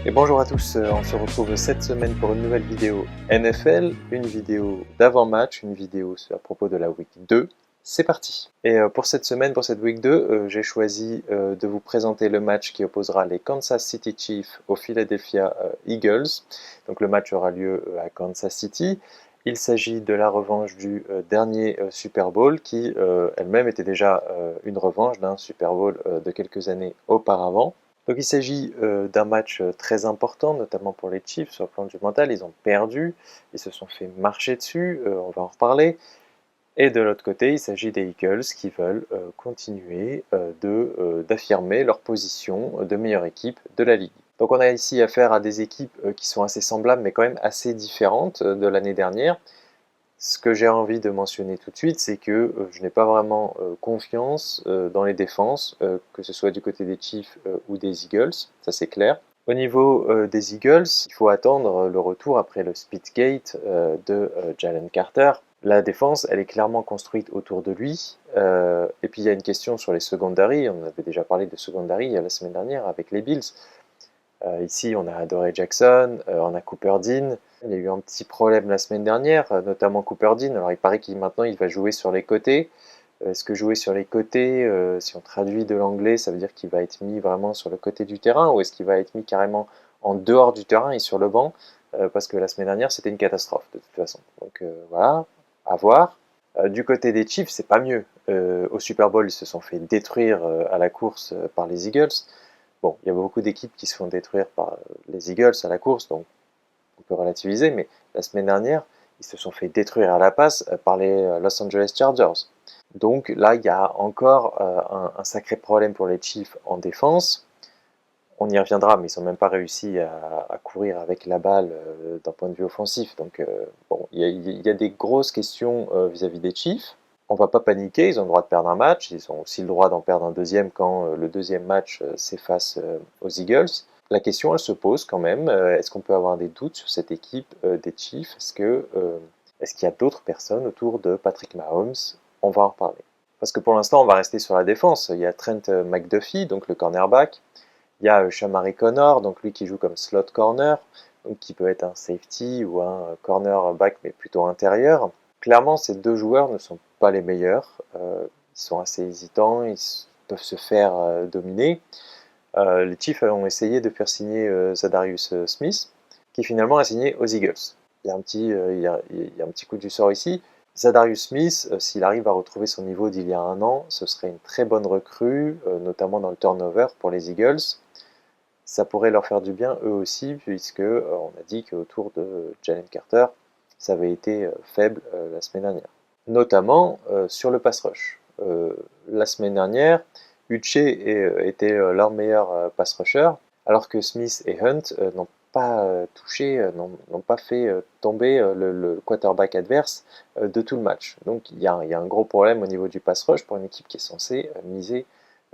Et bonjour à tous, on se retrouve cette semaine pour une nouvelle vidéo NFL, une vidéo d'avant-match, une vidéo à propos de la Week 2. C'est parti. Et pour cette semaine, pour cette Week 2, j'ai choisi de vous présenter le match qui opposera les Kansas City Chiefs aux Philadelphia Eagles. Donc le match aura lieu à Kansas City. Il s'agit de la revanche du dernier Super Bowl qui elle-même était déjà une revanche d'un Super Bowl de quelques années auparavant. Donc il s'agit d'un match très important, notamment pour les Chiefs sur le plan du mental. Ils ont perdu, ils se sont fait marcher dessus, on va en reparler. Et de l'autre côté, il s'agit des Eagles qui veulent continuer d'affirmer leur position de meilleure équipe de la ligue. Donc on a ici affaire à des équipes qui sont assez semblables, mais quand même assez différentes de l'année dernière. Ce que j'ai envie de mentionner tout de suite, c'est que je n'ai pas vraiment confiance dans les défenses, que ce soit du côté des Chiefs ou des Eagles, ça c'est clair. Au niveau des Eagles, il faut attendre le retour après le Spitgate de Jalen Carter. La défense, elle est clairement construite autour de lui. Et puis il y a une question sur les secondary, on avait déjà parlé de secondary la semaine dernière avec les Bills. Ici, on a Adoree Jackson, on a Cooper Dean. Il y a eu un petit problème la semaine dernière, notamment Cooper Dean. Alors, il paraît qu'il maintenant, il va jouer sur les côtés. Est-ce que jouer sur les côtés, si on traduit de l'anglais, ça veut dire qu'il va être mis vraiment sur le côté du terrain, ou est-ce qu'il va être mis carrément en dehors du terrain et sur le banc, parce que la semaine dernière, c'était une catastrophe, de toute façon. Donc, voilà, à voir. Du côté des Chiefs, c'est pas mieux. Au Super Bowl, ils se sont fait détruire à la course par les Eagles. Bon, il y a beaucoup d'équipes qui se font détruire par les Eagles à la course, donc on peut relativiser, mais la semaine dernière, ils se sont fait détruire à la passe par les Los Angeles Chargers. Donc là, il y a encore un sacré problème pour les Chiefs en défense. On y reviendra, mais ils n'ont même pas réussi à courir avec la balle d'un point de vue offensif. Donc bon, il y a des grosses questions vis-à-vis des Chiefs. On ne va pas paniquer, ils ont le droit de perdre un match, ils ont aussi le droit d'en perdre un deuxième quand le deuxième match s'efface aux Eagles. La question, elle se pose quand même, est-ce qu'on peut avoir des doutes sur cette équipe des Chiefs? Est-ce qu'il y a d'autres personnes autour de Patrick Mahomes? On va en reparler. Parce que pour l'instant, on va rester sur la défense. Il y a Trent McDuffie, donc le cornerback. Il y a Shamari Connor, donc lui qui joue comme slot corner, donc qui peut être un safety ou un cornerback, mais plutôt intérieur. Clairement, ces deux joueurs ne sont pas les meilleurs. Ils sont assez hésitants, ils peuvent se faire dominer. Les Chiefs ont essayé de faire signer Zadarius Smith, qui finalement a signé aux Eagles. Il y a un petit coup du sort ici. Zadarius Smith, s'il arrive à retrouver son niveau d'il y a un an, ce serait une très bonne recrue, notamment dans le turnover pour les Eagles. Ça pourrait leur faire du bien eux aussi, puisque on a dit qu'autour de Jalen Carter, ça avait été faible la semaine dernière. Notamment sur le pass rush. La semaine dernière, Uche était leur meilleur pass rusher, alors que Smith et Hunt n'ont pas touché, n'ont pas fait tomber le quarterback adverse de tout le match. Donc il y a un gros problème au niveau du pass rush pour une équipe qui est censée miser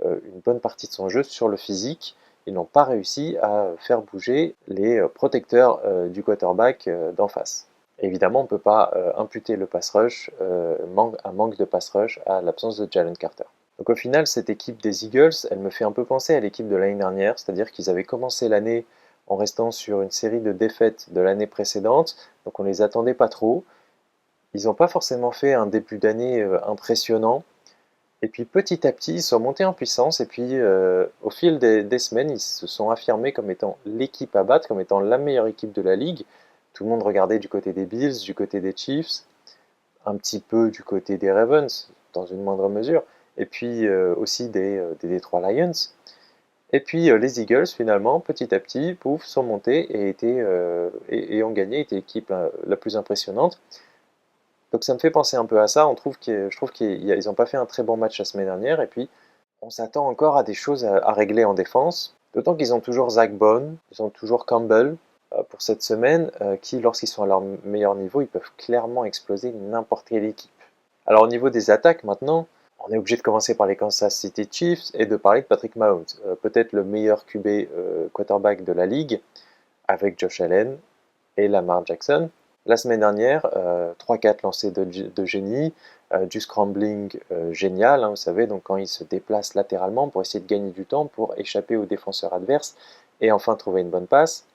une bonne partie de son jeu sur le physique. Ils n'ont pas réussi à faire bouger les protecteurs du quarterback d'en face. Évidemment, on ne peut pas imputer le pass rush, un manque de pass rush à l'absence de Jalen Carter. Donc au final, cette équipe des Eagles, elle me fait un peu penser à l'équipe de l'année dernière, c'est-à-dire qu'ils avaient commencé l'année en restant sur une série de défaites de l'année précédente, donc on ne les attendait pas trop. Ils n'ont pas forcément fait un début d'année impressionnant, et puis petit à petit, ils sont montés en puissance, et puis au fil des semaines, ils se sont affirmés comme étant l'équipe à battre, comme étant la meilleure équipe de la ligue. Tout le monde regardait du côté des Bills, du côté des Chiefs, un petit peu du côté des Ravens, dans une moindre mesure, et puis aussi des Detroit Lions. Et puis les Eagles, finalement, petit à petit, pouf, sont montés et ont gagné, étaient l'équipe la plus impressionnante. Donc ça me fait penser un peu à ça. Je trouve qu'ils n'ont pas fait un très bon match la semaine dernière. Et puis, on s'attend encore à des choses à régler en défense. D'autant qu'ils ont toujours Zach Bone, ils ont toujours Campbell pour cette semaine, qui, lorsqu'ils sont à leur meilleur niveau, ils peuvent clairement exploser n'importe quelle équipe. Alors au niveau des attaques, maintenant, on est obligé de commencer par les Kansas City Chiefs et de parler de Patrick Mahomes. Peut-être le meilleur QB quarterback de la ligue, avec Josh Allen et Lamar Jackson. La semaine dernière, 3-4 lancers de génie, du scrambling génial, hein, vous savez, donc quand il se déplace latéralement pour essayer de gagner du temps, pour échapper aux défenseurs adverses et enfin trouver une bonne passe.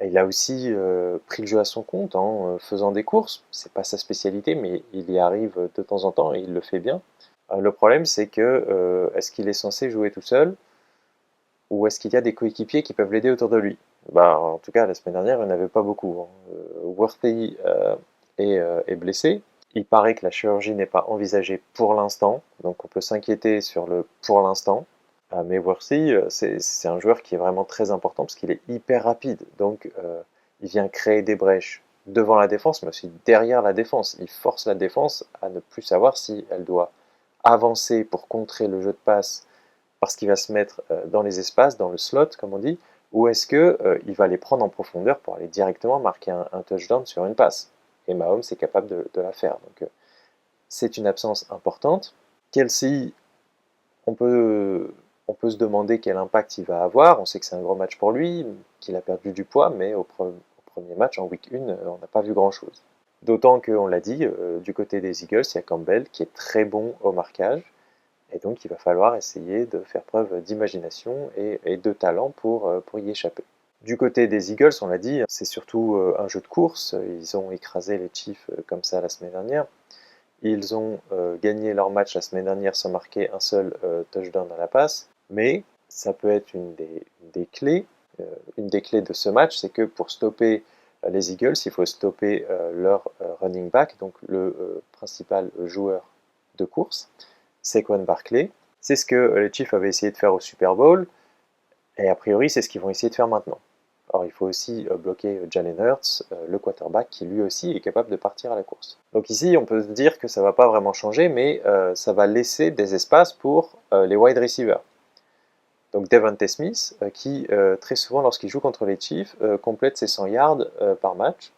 Il a aussi pris le jeu à son compte en faisant des courses. C'est pas sa spécialité, mais il y arrive de temps en temps et il le fait bien. Le problème, c'est que est-ce qu'il est censé jouer tout seul ou est-ce qu'il y a des coéquipiers qui peuvent l'aider autour de lui? Bah, en tout cas, la semaine dernière, il n'y en avait pas beaucoup. Worthy est blessé. Il paraît que la chirurgie n'est pas envisagée pour l'instant, donc on peut s'inquiéter sur le pour l'instant. Mais Worthy, c'est un joueur qui est vraiment très important parce qu'il est hyper rapide. Donc, il vient créer des brèches devant la défense, mais aussi derrière la défense. Il force la défense à ne plus savoir si elle doit avancer pour contrer le jeu de passe parce qu'il va se mettre dans les espaces, dans le slot, comme on dit, ou est-ce qu'il va les prendre en profondeur pour aller directement marquer un touchdown sur une passe. Et Mahomes est capable de la faire. Donc, c'est une absence importante. Kelsey, on peut se demander quel impact il va avoir. On sait que c'est un gros match pour lui, qu'il a perdu du poids, mais au premier match, en week 1, on n'a pas vu grand-chose. D'autant qu'on l'a dit, du côté des Eagles, il y a Campbell qui est très bon au marquage, et donc il va falloir essayer de faire preuve d'imagination et de talent pour y échapper. Du côté des Eagles, on l'a dit, c'est surtout un jeu de course. Ils ont écrasé les Chiefs comme ça la semaine dernière. Ils ont gagné leur match la semaine dernière sans marquer un seul touchdown à la passe. Mais ça peut être une des clés. Une des clés de ce match, c'est que pour stopper les Eagles, il faut stopper leur running back, donc le principal joueur de course, Saquon Barkley. C'est ce que les Chiefs avaient essayé de faire au Super Bowl, et a priori, c'est ce qu'ils vont essayer de faire maintenant. Alors, il faut aussi bloquer Jalen Hurts, le quarterback, qui lui aussi est capable de partir à la course. Donc ici, on peut se dire que ça ne va pas vraiment changer, mais ça va laisser des espaces pour les wide receivers. Donc Devontae Smith, qui très souvent, lorsqu'il joue contre les Chiefs, complète ses 100 yards par match.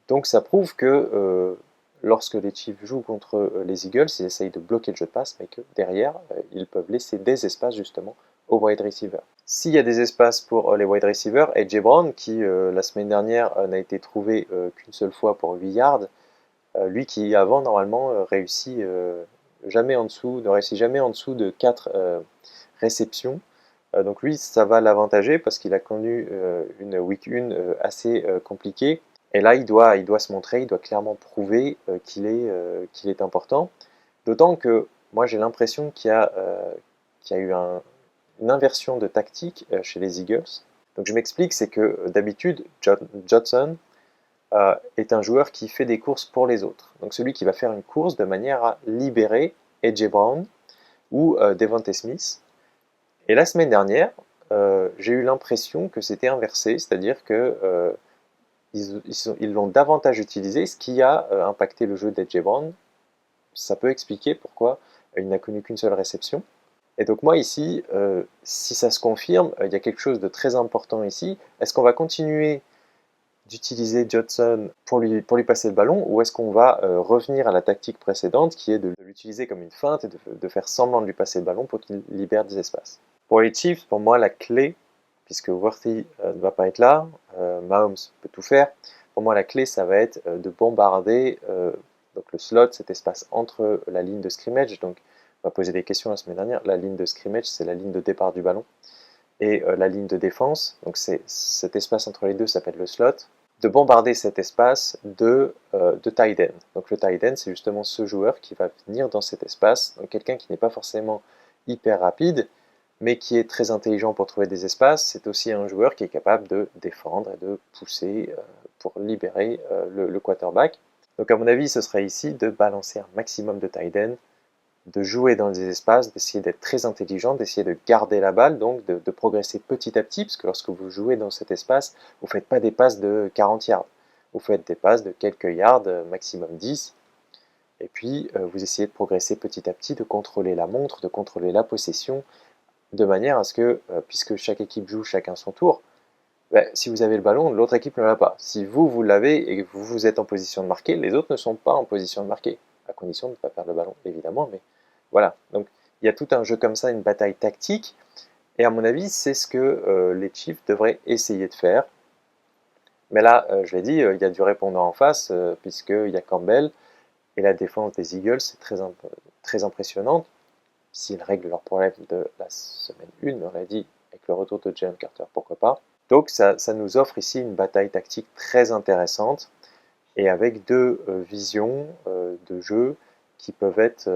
Donc ça prouve que lorsque les Chiefs jouent contre les Eagles, ils essayent de bloquer le jeu de passe, mais que derrière, ils peuvent laisser des espaces justement aux wide receivers. S'il y a des espaces pour les wide receivers, AJ Brown, qui la semaine dernière n'a été trouvé qu'une seule fois pour 8 yards, lui qui avant normalement réussit jamais en dessous, ne réussit jamais en dessous de 4 réceptions. Donc lui, ça va l'avantager parce qu'il a connu une week 1 assez compliquée. Et là, il doit se montrer, il doit clairement prouver qu'il est important. D'autant que moi, j'ai l'impression qu'il y a eu une inversion de tactique chez les Eagles. Donc je m'explique, c'est que d'habitude, Johnson est un joueur qui fait des courses pour les autres. Donc celui qui va faire une course de manière à libérer AJ Brown ou Devontae Smith. Et la semaine dernière, j'ai eu l'impression que c'était inversé, c'est-à-dire que ils l'ont davantage utilisé, ce qui a impacté le jeu d'AJ Brown. Ça peut expliquer pourquoi il n'a connu qu'une seule réception. Et donc moi ici, si ça se confirme, il y a quelque chose de très important ici. Est-ce qu'on va continuer d'utiliser Johnson pour lui passer le ballon, ou est-ce qu'on va revenir à la tactique précédente qui est de l'utiliser comme une feinte et de faire semblant de lui passer le ballon pour qu'il libère des espaces? Pour les Chiefs, pour moi, la clé, puisque Worthy ne va pas être là, Mahomes peut tout faire, pour moi la clé ça va être de bombarder donc le slot, cet espace entre la ligne de scrimmage. Donc on m'a posé des questions la semaine dernière. La ligne de scrimmage, c'est la ligne de départ du ballon, et la ligne de défense, donc c'est cet espace entre les deux s'appelle le slot, de bombarder cet espace de tight end. Donc le tight end, c'est justement ce joueur qui va venir dans cet espace, donc quelqu'un qui n'est pas forcément hyper rapide, mais qui est très intelligent pour trouver des espaces. C'est aussi un joueur qui est capable de défendre et de pousser pour libérer le quarterback. Donc à mon avis, ce serait ici de balancer un maximum de tight end, de jouer dans les espaces, d'essayer d'être très intelligent, d'essayer de garder la balle, donc de progresser petit à petit, parce que lorsque vous jouez dans cet espace, vous ne faites pas des passes de 40 yards, vous faites des passes de quelques yards, maximum 10, et puis vous essayez de progresser petit à petit, de contrôler la montre, de contrôler la possession, de manière à ce que, puisque chaque équipe joue chacun son tour, si vous avez le ballon, l'autre équipe ne l'a pas. Si vous l'avez et que vous êtes en position de marquer, les autres ne sont pas en position de marquer, à condition de ne pas perdre le ballon, évidemment, mais voilà. Donc il y a tout un jeu comme ça, une bataille tactique, et à mon avis, c'est ce que les Chiefs devraient essayer de faire. Mais là, je l'ai dit, il y a du répondant en face, puisqu'il y a Campbell, et la défense des Eagles est très impressionnante. S'ils règlent leurs problèmes de la semaine 1, on l'a dit, avec le retour de Jalen Carter, pourquoi pas. Donc ça nous offre ici une bataille tactique très intéressante et avec deux visions de jeu qui peuvent être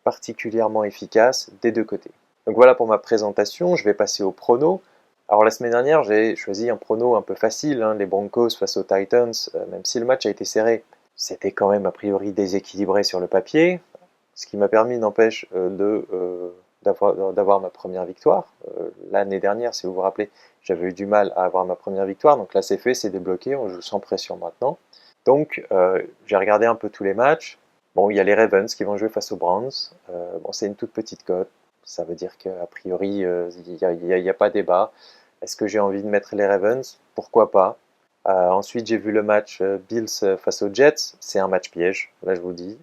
particulièrement efficaces des deux côtés. Donc voilà pour ma présentation, je vais passer au prono. Alors la semaine dernière, j'ai choisi un prono un peu facile, hein, les Broncos face aux Titans, même si le match a été serré, c'était quand même a priori déséquilibré sur le papier, ce qui m'a permis, n'empêche, d'avoir ma première victoire. L'année dernière, si vous vous rappelez, j'avais eu du mal à avoir ma première victoire, donc là c'est fait, c'est débloqué, on joue sans pression maintenant. Donc j'ai regardé un peu tous les matchs. Bon, il y a les Ravens qui vont jouer face aux Browns. Bon, c'est une toute petite cote. Ça veut dire qu'a priori, il n'y a pas débat. Est-ce que j'ai envie de mettre les Ravens? Pourquoi pas? Ensuite, j'ai vu le match Bills face aux Jets. C'est un match piège, là je vous dis.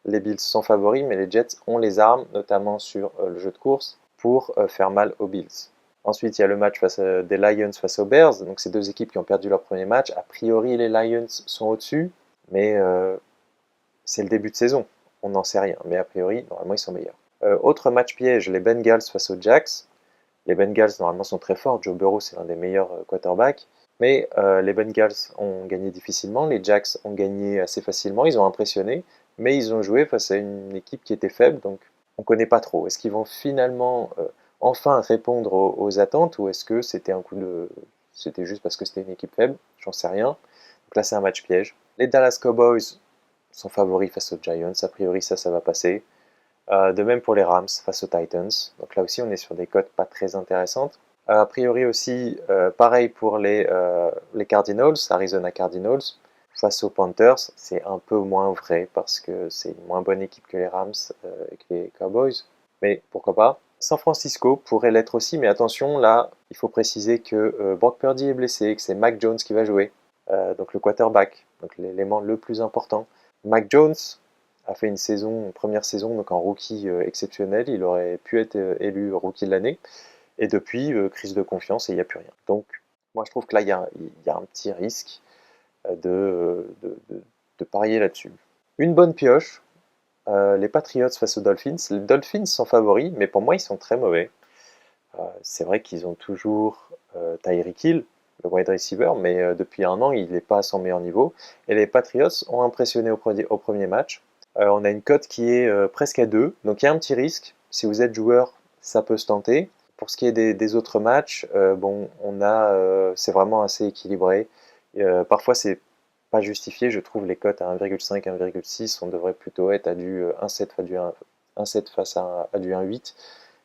Les Bills sont favoris, mais les Jets ont les armes, notamment sur le jeu de course, pour faire mal aux Bills. Ensuite, il y a le match des Lions face aux Bears. Donc, c'est deux équipes qui ont perdu leur premier match. A priori, les Lions sont au-dessus, mais c'est le début de saison. On n'en sait rien, mais a priori, normalement, ils sont meilleurs. Autre match piège, les Bengals face aux Jacks. Les Bengals, normalement, sont très forts. Joe Burrow, c'est l'un des meilleurs quarterbacks. Mais les Bengals ont gagné difficilement. Les Jacks ont gagné assez facilement. Ils ont impressionné. Mais ils ont joué face à une équipe qui était faible. Donc, on ne connaît pas trop. Est-ce qu'ils vont finalement enfin répondre aux attentes, ou est-ce que c'était c'était juste parce que c'était une équipe faible? J'en sais rien. Donc là, c'est un match piège. Les Dallas Cowboys sont favoris face aux Giants. A priori, ça va passer. De même pour les Rams face aux Titans. Donc là aussi, on est sur des cotes pas très intéressantes. A priori aussi, pareil pour les Cardinals, Arizona Cardinals. Face aux Panthers, c'est un peu moins vrai parce que c'est une moins bonne équipe que les Rams et que les Cowboys. Mais pourquoi pas? San Francisco pourrait l'être aussi, mais attention, là, il faut préciser que Brock Purdy est blessé, que c'est Mac Jones qui va jouer, donc le quarterback, donc l'élément le plus important. Mac Jones a fait une première saison donc en rookie exceptionnel, il aurait pu être élu rookie de l'année, et depuis, crise de confiance et il n'y a plus rien. Donc, moi je trouve que là, il y a un petit risque de parier là-dessus. Une bonne pioche, les Patriots face aux Dolphins. Les Dolphins sont favoris, mais pour moi, ils sont très mauvais. C'est vrai qu'ils ont toujours Tyreek Hill, le wide receiver, mais depuis un an, il n'est pas à son meilleur niveau. Et les Patriots ont impressionné au premier match. On a une cote qui est presque à 2, donc il y a un petit risque. Si vous êtes joueur, ça peut se tenter. Pour ce qui est des autres matchs, bon, c'est vraiment assez équilibré. Parfois, c'est pas justifié, je trouve les cotes à 1,5, 1,6, on devrait plutôt être à du 1,7 face à du 1,8.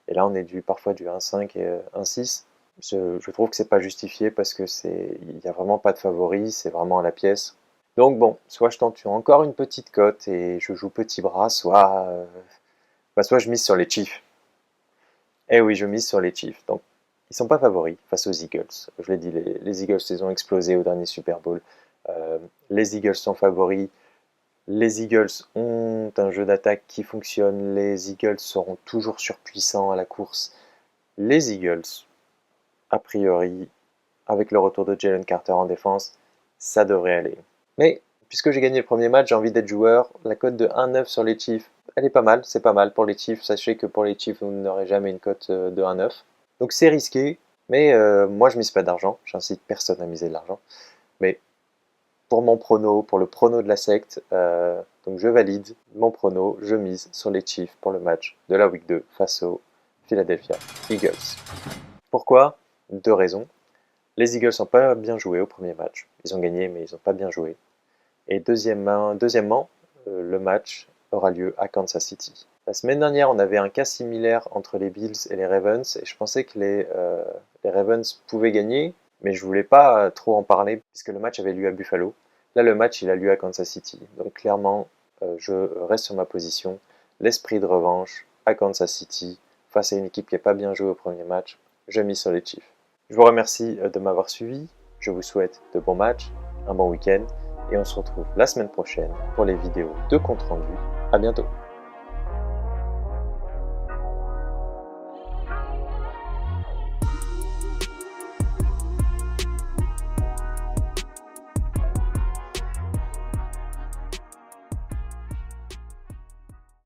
Et là, on est parfois du 1,5 et 1,6. Je trouve que c'est pas justifié parce que il n'y a vraiment pas de favoris, c'est vraiment à la pièce. Donc bon, soit je tente encore une petite cote et je joue petit bras, soit je mise sur les Chiefs. Eh oui, je mise sur les Chiefs. Donc, ils sont pas favoris face aux Eagles. Je l'ai dit, les Eagles, ils ont explosé au dernier Super Bowl. Les Eagles sont favoris. Les Eagles ont un jeu d'attaque qui fonctionne. Les Eagles seront toujours surpuissants à la course. Les Eagles, a priori, avec le retour de Jalen Carter en défense, ça devrait aller. Mais, puisque j'ai gagné le premier match, j'ai envie d'être joueur. La cote de 1,9 sur les Chiefs, elle est pas mal, c'est pas mal pour les Chiefs. Sachez que pour les Chiefs, vous n'aurez jamais une cote de 1,9. Donc c'est risqué, mais moi je mise pas d'argent. J'incite personne à miser de l'argent. Mais pour mon prono, pour le prono de la secte, donc je valide mon prono, je mise sur les Chiefs pour le match de la Week 2 face aux Philadelphia Eagles. Pourquoi? Deux raisons. Les Eagles n'ont pas bien joué au premier match. Ils ont gagné, mais ils n'ont pas bien joué. Et deuxièmement, le match aura lieu à Kansas City. La semaine dernière, on avait un cas similaire entre les Bills et les Ravens, et je pensais que les Ravens pouvaient gagner, mais je voulais pas trop en parler, puisque le match avait lieu à Buffalo. Là, le match, il a lieu à Kansas City. Donc clairement, je reste sur ma position. L'esprit de revanche à Kansas City, face à une équipe qui n'a pas bien joué au premier match, je mise sur les Chiefs. Je vous remercie de m'avoir suivi, je vous souhaite de bons matchs, un bon week-end, et on se retrouve la semaine prochaine pour les vidéos de compte rendu. À bientôt.